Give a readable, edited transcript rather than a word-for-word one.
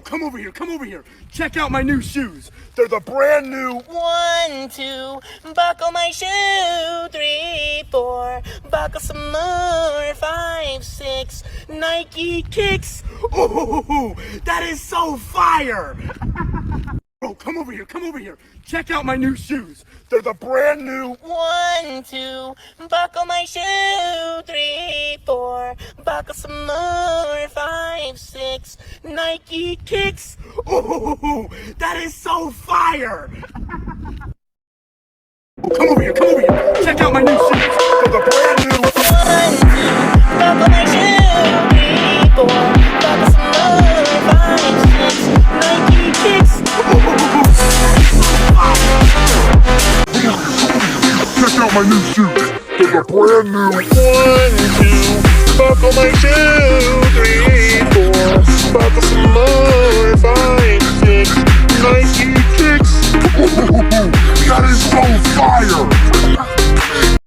come over here, come over here. Check out my new shoes. They're the brand new 1, 2, buckle my shoe. 3, 4, buckle some more. 5, 6, Nike kicks. Oh, that is so fire! Bro, come over here, come over here. Check out my new shoes. They're the brand new 1, 2, buckle my shoe. 3, 4, buckle some more. 5, 6, Nike kicks. Oh, that is so fire! Come over here, come over here. Check out my new shoes. They're the brand new 1, 2, buckle my shoe. 3, 4, buckle some more. 5, 6, Nike kicks. Check out my new shoes. They're the brand new 1, 2, buckle my shoe. 3, 4, buckle some more. 5, 6, Nike kicks.